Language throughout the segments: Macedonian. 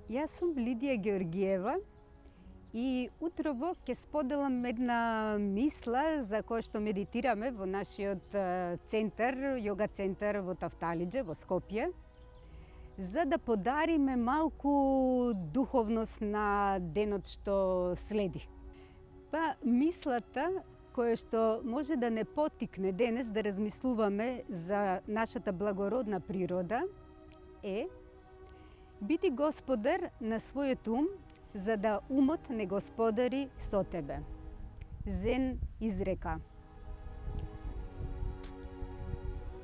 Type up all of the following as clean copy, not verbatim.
Јас сум Лидија Георгиева и утрово ќе споделам една мисла за која што медитираме во нашиот центар, јога центар во Тафталиџе, во Скопје, за да подариме малку духовност на денот што следи. Па мислата која што може да не потикне денес да размислуваме за нашата благородна природа е: биди господар на својот ум, за да умот не господари со тебе. Зен изрека.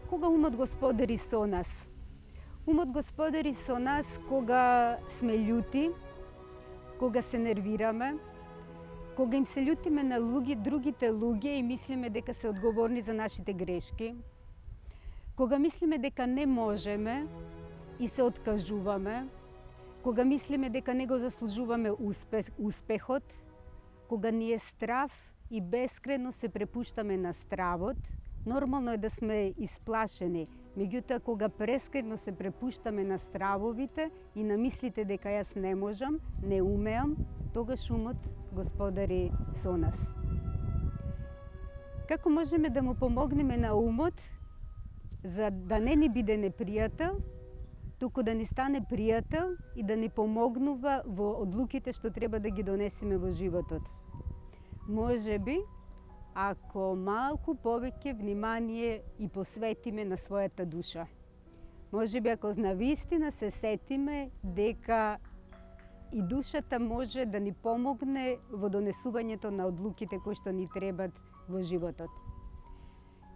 Кога умот господари со нас? Умот господари со нас кога сме љути, кога се нервираме, кога им се љутиме на другите луѓе и мислиме дека се одговорни за нашите грешки, кога мислиме дека не можеме и се откажуваме, кога мислиме дека не го заслужуваме успехот, кога ни е страв и бескрено се препуштаме на стравот, нормално е да сме исплашени. Меѓутоа, кога прескрено се препуштаме на стравовите и на мислите дека јас не можам, не умеам, тогаш умот господари со нас. Како можеме да му помогнеме на умот за да не ни биде непријател, туку да ни стане пријател и да ни помогнува во одлуките што треба да ги донесеме во животот? Можеби, ако малку повеќе внимание и посветиме на својата душа. Можеби ако навистина се сетиме дека и душата може да ни помогне во донесувањето на одлуките кои што ни требат во животот.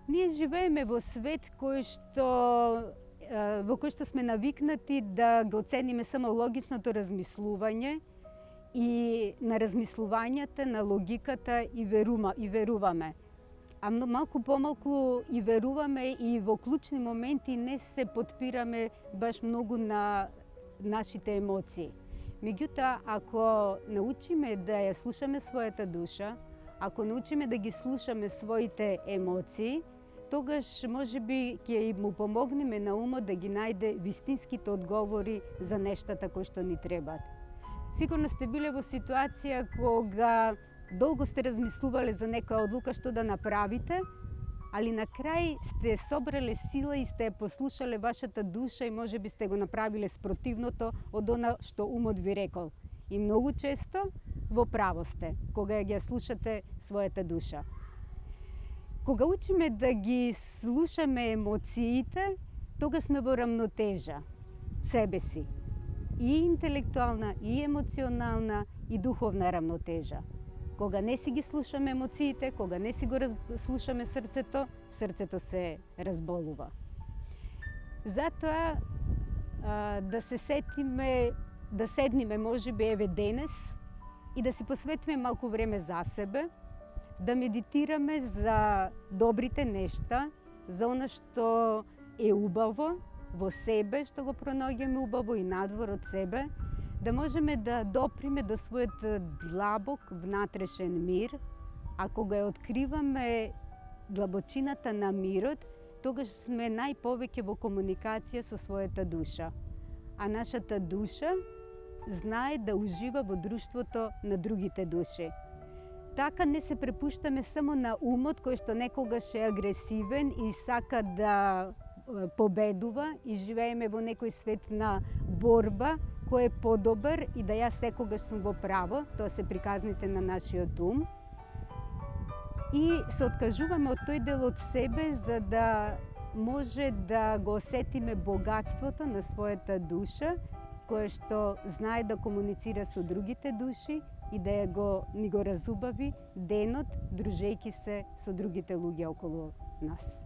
Ние живееме во свет во кој што сме навикнати да го оцениме само логичното размислување и на размислувањата, на логиката и веруваме. А малку помалку и веруваме и во клучни моменти не се потпираме баш многу на нашите емоции. Меѓутоа, ако научиме да ја слушаме својата душа, ако научиме да ги слушаме своите емоции, тогаш можеби ќе му помогнеме на умот да ги најде вистинските одговори за нештата кои што ни требаат. Сигурно сте биле во ситуација кога долго сте размислувале за некоја одлука што да направите, али на крај сте собрале сила и сте послушале вашата душа и можеби сте го направиле спротивното од она што умот ви рекол. И многу често во право сте, кога ја слушате својата душа. Кога учиме да ги слушаме емоциите, тогаш сме во рамнотежа себе си. И интелектуална, и емоционална, и духовна рамнотежа. Кога не си ги слушаме емоциите, кога не си го слушаме срцето, срцето се разболува. Затоа да се сетиме, да седниме можеби еве денес и да си посветиме малку време за себе, да медитираме за добрите нешта, за она што е убаво во себе, што го пронаѓаме убаво и надвор од себе, да можеме да доприме до својот длабок внатрешен мир, а кога ја откриваме длабочината на мирот, тогаш сме најповеќе во комуникација со својата душа. А нашата душа знае да ужива во друштвото на другите души. Така не се препуштаме само на умот кој што некогаш е агресивен и сака да победува и живееме во некој свет на борба кој е подобар и да јас секогаш сум во право, тоа се приказните на нашиот ум. И се откажуваме од тој дел од себе за да може да го осетиме богатството на својата душа, која што знае да комуницира со другите души и да ни го разубави денот, дружејќи се со другите луѓе околу нас.